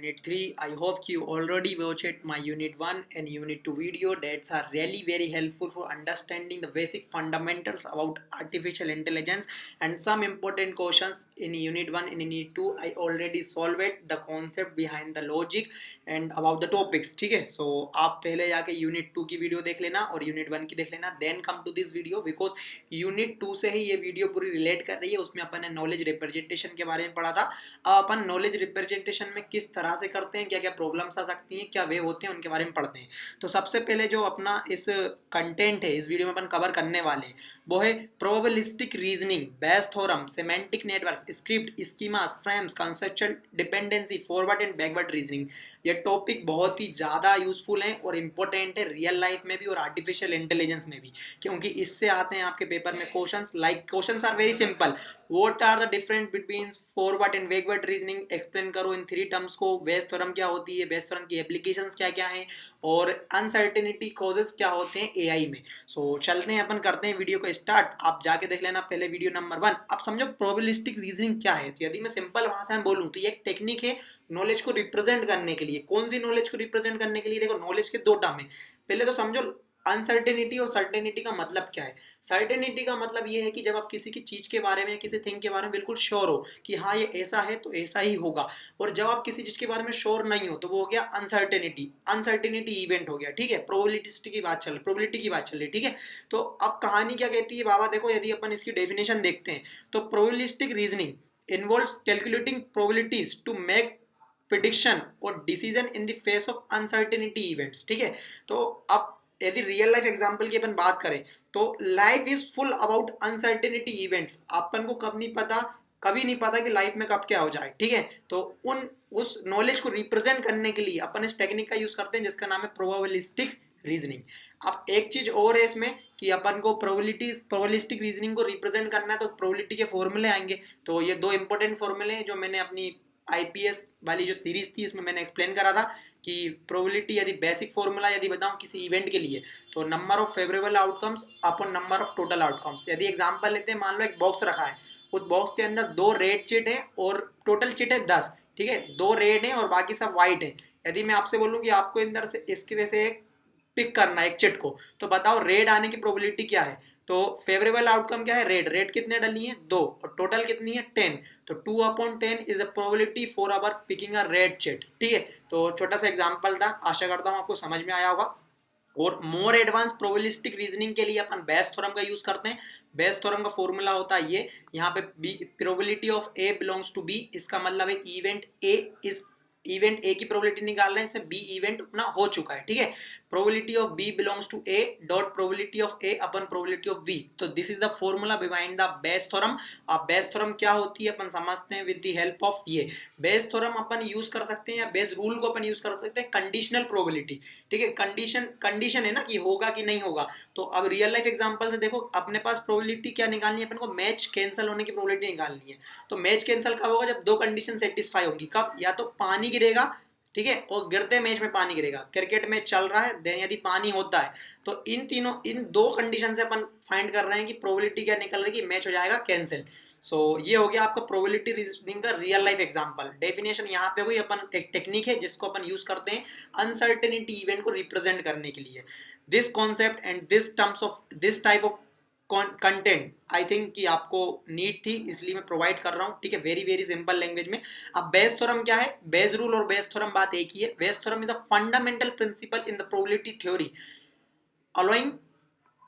Unit 3. I hope you already watched my Unit 1 and Unit 2 video that are really very helpful for understanding the basic fundamentals about artificial intelligence and some important questions in Unit 1 and Unit 2. I already solved it, the concept behind the logic and about the topics. ठीक है, so आप पहले जाके Unit 2 की video देख लेना और Unit 1 की देख लेना, then come to this video because Unit 2 से ही ये वीडियो पूरी रिलेट कर रही है. उसमें अपन ने नॉलेज रिप्रेजेंटेशन के बारे में पढ़ा था. अपन नॉलेज रिप्रेजेंटेशन में किस तरह से करते हैं, क्या क्या प्रॉब्लम्स आ सकती हैं, क्या वे होते हैं, उनके बारे में पढ़ते हैं. तो सबसे पहले जो अपना इस कंटेंट है इस वीडियो में अपन कवर करने वाले हैं वो है probabilistic reasoning, Bayes theorem, semantic network, script, schemas, frames, conceptual dependency, forward and backward reasoning. ये टॉपिक बहुत ही ज़्यादा यूजफुल है और इम्पोर्टेंट है रियल लाइफ में भी और आर्टिफिशियल इंटेलिजेंस में भी, क्योंकि इससे आते हैं आपके पेपर में questions. Like questions are very simple. What are the difference between forward and backward reasoning, explain करो इन 3 टर्म्स को. बेस थ्योरम क्या होती है, बेस थ्योरम की एप्लीकेशंस क्या क्या हैं और अनसर्टेनिटी कॉजेस क्या होते हैं एआई में. सो चलते हैं, अपन करते हैं वीडियो को स्टार्ट. आप जाके देख लेना पहले वीडियो नंबर 1. अब समझो प्रोबेबिलिस्टिक रीजनिंग क्या है. तो यदि मैं सिंपल भाषा में बोलूं तो ये एक टेक्निक है नॉलेज को रिप्रेजेंट करने के लिए. कौन सी नॉलेज को रिप्रेजेंट करने के लिए? देखो, नॉलेज के 2 टर्म है. पहले तो समझो अनसर्टेनिटी और सर्टेनिटी का मतलब क्या है. सर्टेनिटी का मतलब ये है कि जब आप किसी की चीज के बारे में, किसी थिंग के बारे में बिल्कुल श्योर हो कि हाँ ये ऐसा है तो ऐसा ही होगा, और जब आप किसी चीज के बारे में श्योर नहीं हो तो वो हो गया अनसर्टेनिटी. अनसर्टेनिटी इवेंट हो गया. ठीक है, प्रोबेबिलिटी की बात चल रही है. ठीक है, तो अब कहानी क्या कहती है बाबा. देखो, यदि अपन इसकी डेफिनेशन देखते हैं तो probabilistic reasoning involves calculating probabilities to make prediction और decision in the face of uncertainty events. ठीक है, तो अब यदि रियल लाइफ एग्जांपल की अपन बात करें तो life is full about uncertainty events. अपन को कभी नहीं पता कि लाइफ में कब क्या हो जाए. ठीक है, तो उस नॉलेज को रिप्रेजेंट करने के लिए अपन इस टेक्निक का यूज करते हैं जिसका नाम है प्रोबेबिलिस्टिक रीजनिंग. अब एक चीज और है इसमें कि अपन को प्रोबेबिलिस्टिक रीजनिंग को रिप्रेजेंट करना है तो प्रोबेबिलिटी के फॉर्मूले आएंगे. तो ये 2 इंपॉर्टेंट फॉर्मूले हैं जो मैंने अपनी आईपीएस वाली जो सीरीज थी इसमें मैंने एक्सप्लेन करा था कि प्रोबेबिलिटी यदि बेसिक फॉर्मूला यदि बताऊं किसी इवेंट के लिए तो number of favourable outcomes upon number of total outcomes. यदि एग्जांपल लेते हैं, मान लो एक बॉक्स रखा है, उस बॉक्स के अंदर 2 रेड चिट है और टोटल चिट है 10. ठीक है, 2 रेड है और बाकी सब व्हाइट है. यदि मैं आपसे बोलूं कि आपको अंदर से इसकी वजह से एक पिक करना है एक चिट को, तो बताओ रेड आने की प्रोबेबिलिटी क्या है. तो फेवरेबल आउटकम क्या है, रेड कितने डली है 2 और टोटल कितनी है 10. तो 2/10 is a probability for our picking a red chit. ठीक है, तो छोटा सा एग्जांपल था, आशा करता हूं आपको समझ में आया होगा. और मोर एडवांस प्रोबेबिलिस्टिक रीजनिंग के लिए अपन बेस थ्योरम का यूज करते हैं. बेस थ्योरम का फॉर्मूला होता है ये, यहाँ पे B probability of A belongs to B. इसका मतलब है इवेंट ए की प्रोबेबिलिटी निकाल रहे हैं, इसमें बी इवेंट अपना हो चुका है. ठीक है, probability of B belongs to A dot probability of A अपन प्रोबेबिलिटी ऑफ बी. तो this is the formula behind the Bayes theorem. अब बेस थ्योरम क्या होती है अपन समझते हैं विद द हेल्प ऑफ ये. बेस थ्योरम अपन यूज कर सकते हैं या बेस रूल को अपन यूज कर सकते हैं कंडीशनल प्रोबेबिलिटी. ठीक है, कंडीशन है ना कि होगा कि नहीं होगा. तो अब रियल लाइफ एग्जांपल से देखो, अपने पास प्रोबेबिलिटी क्या निकालनी है, अपन को मैच कैंसिल होने की प्रोबेबिलिटी निकालनी है. तो मैच कैंसिल कब होगा, जब 2 कंडीशन सेटिस्फाई होंगी. कब, या तो पानी गिरेगा, ठीक है, और गिरते मैच में पानी गिरेगा, क्रिकेट मैच चल रहा है, देन यदि पानी होता है, तो इन 2 कंडीशन से अपन फाइंड कर रहे हैं कि प्रोबेबिलिटी क्या निकल रही है कि मैच हो जाएगा कैंसिल. सो ये हो गया आपका प्रोबेबिलिटी रीजनिंग का रियल लाइफ एग्जांपल. डेफिनेशन यहाँ पे हुई. अपन एक टेक्निक है जिसको अपन यूज करते हैं अनसर्टेनिटी इवेंट को रिप्रेजेंट करने के लिए. This concept and this type of content I think कि आपको नीड थी, इसलिए मैं प्रोवाइड कर रहा हूँ. ठीक है, वेरी वेरी सिंपल लैंग्वेज में. अब बेस थ्योरम क्या है, बेस रूल और बेस थ्योरम बात एक ही है. Bayes theorem is a fundamental principle in the probability theory allowing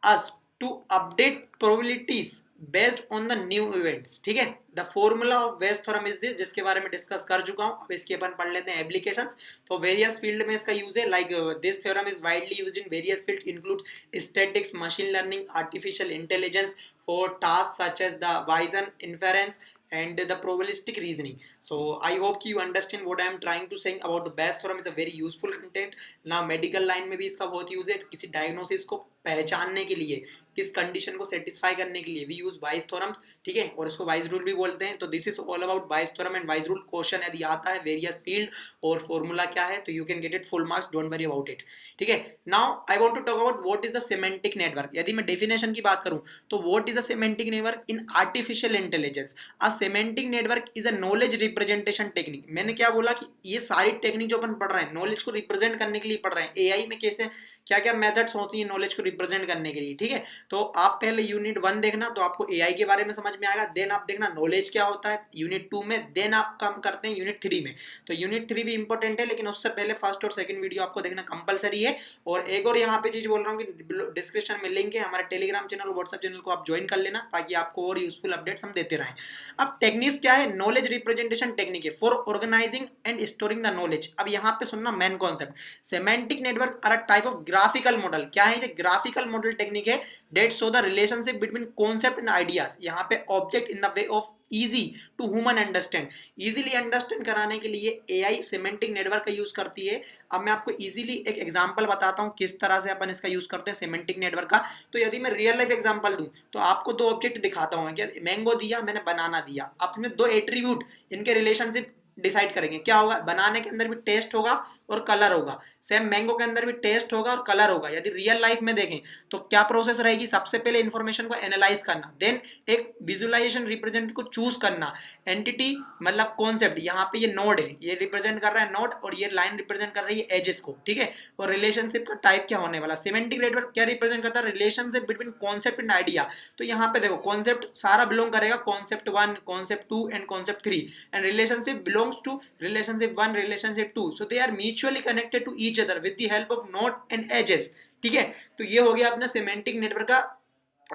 us to update probabilities based on the new events. ठीक है, the formula of Bayes theorem is this, जिसके बारे में discuss कर चुका हूं. अब इसके अपन पढ़ लेते हैं एप्लीकेशंस. तो वेरियस फील्ड में इसका यूज है. Like this theorem is widely used in various field includes statistics, machine learning, artificial intelligence for tasks such as the Bayesian inference and the probabilistic reasoning. So I hope you understand what I am trying to saying about the Bayes theorem. is a very useful content. Now medical line में भी इसका बहुत use है किसी diagnosis को पहचानने के लिए, किस कंडीशन को सेटिस्फाई करने के लिए वी यूज बाइस थ्योरम्स, ठीक है, और इसको बाइस रूल भी बोलते हैं। तो दिस इज ऑल अबाउट बाइस थ्योरम एंड बाइस रूल। क्वेश्चन यदि आता है वेरियस फील्ड और फॉर्मूला क्या है, तो you can get it full marks, don't worry about it, ठीक है। Now I want to talk about what is the semantic network. यदि मैं डेफिनेशन की बात करूं तो what is the semantic network in artificial intelligence. A semantic network is a knowledge representation technique. मैंने क्या बोला कि ये सारी टेक्निक जो अपन पढ़ रहे हैं नॉलेज को रिप्रेजेंट करने के लिए पढ़ रहे हैं। एआई में कैसे क्या क्या मेथड्स होती है नॉलेज को रिप्रेजेंट करने के लिए, ठीक है। तो आप पहले यूनिट 1 देखना, तो आपको एआई के बारे में समझ में आएगा। देन आप देखना नॉलेज क्या होता है यूनिट 2 में। देन आप काम करते हैं यूनिट 3 में। तो यूनिट 3 भी इंपॉर्टेंट है, लेकिन उससे पहले फर्स्ट और सेकंड वीडियो आपको देखना कंपलसरी है। और एक और यहाँ पे चीज बोल रहा हूँ कि डिस्क्रिप्शन में लिंक है हमारे टेलीग्राम चैनल और व्हाट्सएप चैनल को आप ज्वाइन कर लेना, ताकि आपको और यूजफुल अपडेट्स हम देते रहें। अब टेक्निक्स क्या है, नॉलेज रिप्रेजेंटेशन टेक्निक है for organizing and storing the knowledge. अब यहाँ पे सुनना main concept, semantic network are a type of graphical model. क्या है ये, ग्राफिकल मॉडल टेक्निक है that show the relationship between concept and ideas. यहाँ पे object in the way of easy to human understand. Easily understand कराने के लिए AI semantic network का यूज करती है। अब मैं आपको इजीली एक एग्जांपल बताता हूँ किस तरह से अपन इसका यूज करते हैं सिमेंटिक नेटवर्क का। तो यदि मैं रियल लाइफ एग्जांपल दूं तो आपको दो ऑब्जेक्ट दिखाता हूँ, क्या मैंगो दिया मैंने, बनाना दिया। आपने दो एट्रीब्यूट, इनके रिलेशनशिप डिसाइड करेंगे। क्या होगा, बनाने के अंदर भी टेस्ट होगा और कलर होगा, सेम मैंगो के अंदर भी टेस्ट होगा और कलर होगा। यदि रियल लाइफ में देखें तो क्या प्रोसेस रहेगी, सबसे पहले इंफॉर्मेशन को एनालाइज करना, देन एक विजुअलाइजेशन रिप्रेजेंट को चूज करना, एंटिटी मतलब कॉन्सेप्ट, यहाँ पे ये नोड है, ये रिप्रेजेंट कर रहा है नोड, और ये लाइन रिप्रेजेंट कर रही है एजेस को, ठीक है। और रिलेशनशिप का टाइप क्या होने वाला, सिमेंटिक नेटवर्क क्या रिप्रेजेंट करता है, relationship between concept and idea. तो यहाँ पे देखो कॉन्सेप्ट सारा बिलोंग करेगा concept 1, concept 2 and concept 3, and relationship belongs to relationship 1, relationship 2, so they are mutually connected to each other with the help of node and edges, ठीक है। तो ये हो गया अपना सिमेंटिक नेटवर्क का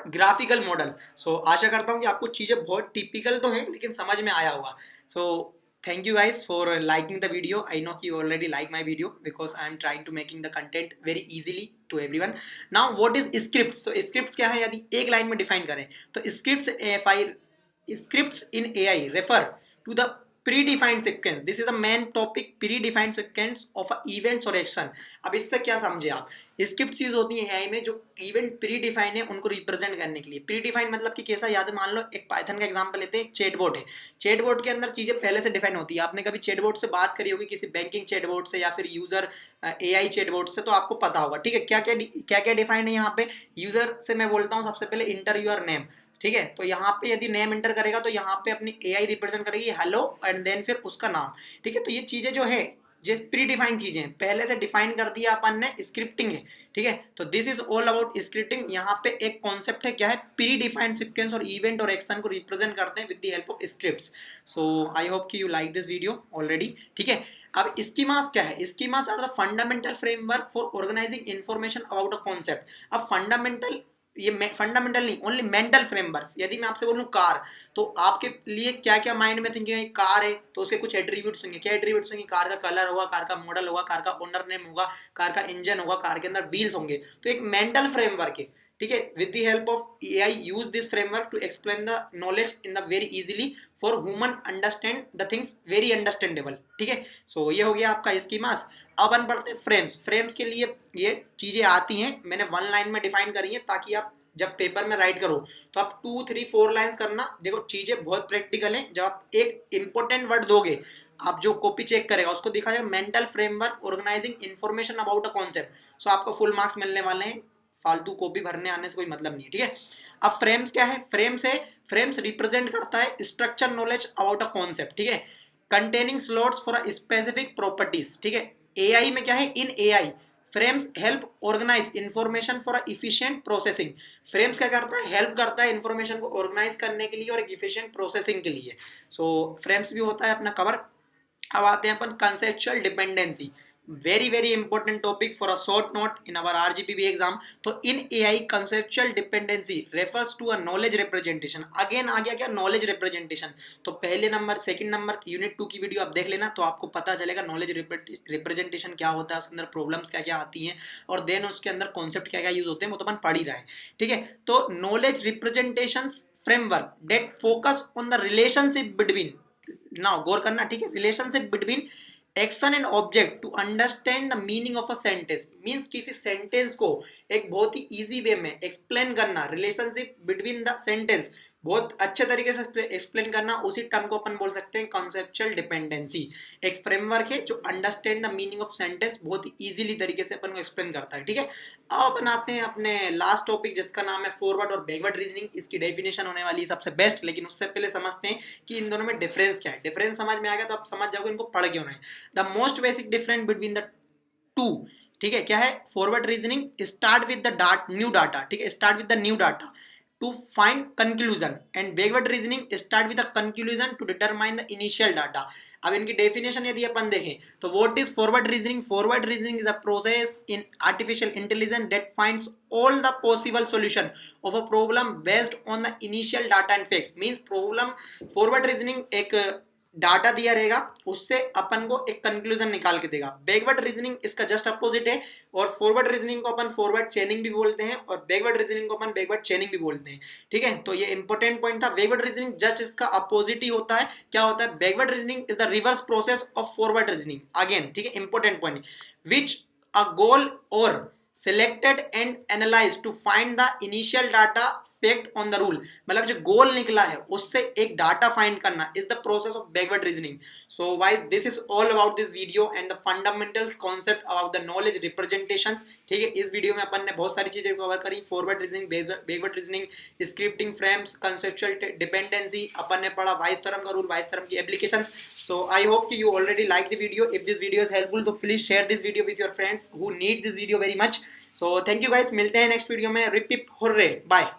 ग्राफिकल मॉडल। सो आशा करता हूँ कि आपको चीजें बहुत टिपिकल तो हैं लेकिन समझ में आया होगा। सो thank you guys for liking the video. I know you already like my video because I am trying to making the content very easily to everyone. Now what is scripts? So scripts क्या है, यदि एक line में define करें तो scripts in AI refer to the predefined sequence. This is the main topic, predefined sequence of a events or action. अब इससे क्या समझे आप, स्क्रिप्ट्स यूज होती है AI में जो इवेंट प्री डिफाइन है उनको रिप्रेजेंट करने के लिए। प्री डिफाइन मतलब कि कैसा, याद मान लो एक पाइथन का एग्जांपल लेते हैं, चैटबॉट है। चैटबॉट के अंदर चीजें पहले से डिफाइन होती है। आपने कभी चैटबॉट से बात करी होगी, किसी बैंकिंग चैटबॉट से या फिर यूजर AI चैटबॉट से, तो आपको पता होगा, ठीक है। क्या क्या डिफाइन है यहाँ पे, यूजर से मैं बोलता हूँ सबसे पहले इंटर योर नेम, ठीक है। तो यहाँ पे यदि नेम एंटर करेगा तो यहाँ पे अपनी AI रिप्रेजेंट करेगी हेलो एंड देन फिर उसका नाम, ठीक है। तो ये चीजें जो है जो प्री डिफाइंड चीजें हैं पहले से डिफाइन कर दिया अपन ने, स्क्रिप्टिंग है, ठीक है। तो this is all about scripting. यहाँ पे एक कॉन्सेप्ट है क्या है, प्री डिफाइंड सीक्वेंस और इवेंट और एक्शन को रिप्रेजेंट करते हैं with the help of scripts. So I hope कि you like this video already, ठीक है। अब स्कीमास क्या है, schemas are the fundamental framework for organizing information about a concept. अब फंडामेंटल, ये फंडामेंटल नहीं, ओनली मेंटल फ्रेमवर्क। यदि मैं आपसे बोलूं कार, तो आपके लिए क्या क्या माइंड में थिंकिंग है, कार है तो उसके कुछ एट्रीब्यूट्स होंगे। क्या एट्रीब्यूट्स होंगे, कार का कलर होगा, कार का मॉडल होगा, कार का ओनर नेम होगा, कार का इंजन होगा, कार के अंदर व्हील्स होंगे। तो एक मेंटल फ्रेमवर्क है, ठीक है। With the help of AI use this framework to explain the knowledge in the very easily for human understand the things very understandable, ठीक है। सो ये हो गया आपका स्कीमास। अब अपन पढ़ते हैं फ्रेम्स। फ्रेम्स के लिए ये चीजें आती हैं, मैंने 1 लाइन में डिफाइन करी है ताकि आप जब पेपर में राइट करो तो आप 2, 3, 4 लाइंस करना। देखो चीजें बहुत प्रैक्टिकल हैं। जब आप एक इंपॉर्टेंट वर्ड दोगे, आप जो कॉपी चेक करेगा उसको दिखा जाएगा mental framework organizing information about a concept. So आपको फुल मार्क्स मिलने वाले हैं, फालतू कॉपी भरने आने से कोई मतलब नहीं है, ठीक है। अब फ्रेम्स क्या है, फ्रेम्स रिप्रेजेंट करता है structure knowledge about a concept, ठीक है, containing slots for a specific properties, ठीक है। AI में क्या है, in AI frames help organize information for efficient processing. Frames क्या करता है, हेल्प करता है इंफॉर्मेशन को ऑर्गेनाइज करने के लिए और एक इफिशिएंट प्रोसेसिंग के लिए। सो फ्रेम्स भी होता है अपना कवर। अब आते हैं अपन conceptual dependency, very very important topic for a short note in our RGPB exam. तो in AI conceptual dependency refers to a knowledge representation. Again आ गया क्या, नॉलेज रिप्रेजेंटेशन। तो पहले नंबर सेकंड नंबर यूनिट 2 की वीडियो आप देख लेना, तो आपको पता चलेगा नॉलेज रिप्रेजेंटेशन क्या होता है, उसके अंदर प्रॉब्लम्स क्या क्या आती हैं, और देन उसके अंदर कॉन्सेप्ट क्या क्या यूज होते हैं, वो तो अपन पढ़ ही रहा है, ठीक है। तो knowledge representation framework that focus on the relationship between, now गौर करना, ठीक है, relationship between action and object to understand the meaning of a sentence means किसी सेंटेंस को एक बहुत ही इजी वे में एक्सप्लेन करना, रिलेशनशिप बिटवीन द सेंटेंस बहुत अच्छे तरीके से एक्सप्लेन करना, उसी टर्म को अपन बोल सकते हैं कॉन्सेप्चुअल डिपेंडेंसी। एक फ्रेमवर्क है जो understand the meaning of sentence बहुत ही इजीली तरीके से अपन को एक्सप्लेन करता है। ठीक है, अब अपन आते हैं अपने लास्ट टॉपिक जिसका नाम है फॉरवर्ड और बैकवर्ड रीजनिंग। इसकी डेफिनेशन होने वाली है सबसे बेस्ट, लेकिन उससे पहले समझते हैं कि इन दोनों में डिफरेंस क्या है। डिफरेंस समझ में आ गया तो आप समझ जाओगे इनको पढ़ क्यों नहीं। The most basic difference between the two, ठीक है, क्या है? Forward reasoning start with the new data, ठीक है, start with the new data to find conclusion and backward reasoning start with the conclusion to determine the initial data। अब इनकी definition यदि अपन देखें तो what is forward reasoning? Forward reasoning is a process in artificial intelligence that finds all the possible solution of a problem based on the initial data and facts। Means problem forward reasoning एक data दिया रहेगा, उससे अपन को एक conclusion निकाल के देगा। Backward reasoning इसका जस्ट अपोजिट है, और फॉरवर्ड रीजनिंग को अपन फॉरवर्ड चेनिंग भी बोलते हैं और बैकवर्ड रीजनिंग को अपन बैकवर्ड चेनिंग भी बोलते हैं। ठीक है, तो ये इंपॉर्टेंट पॉइंट था। बैकवर्ड रीजनिंग जस्ट इसका अपोजिट ही होता है। क्या होता है? Backward reasoning is the reverse process of forward reasoning. Again, ठीक है, इंपॉर्टेंट पॉइंट, विच अ गोल और selected and analyzed to find the initial data fact on the rule। मतलब जो गोल निकला है उससे एक डाटा फाइंड करना is the process of backward reasoning. So wise this is all about this video and the fundamentals concept about the knowledge representations. ठीक है, इस वीडियो में अपन ने बहुत सारी चीजें कवर करी, forward reasoning, backward reasoning, scripting frames, conceptual dependency, अपन ने पढ़ा वाइस थ्योरम का रूल, वाइस थ्योरम की applications. So I hope you already like the video. If this video is helpful तो please share this video with your friends who need this video very much. So thank you guys, मिलते हैं next video में। Hip hip hurray, bye.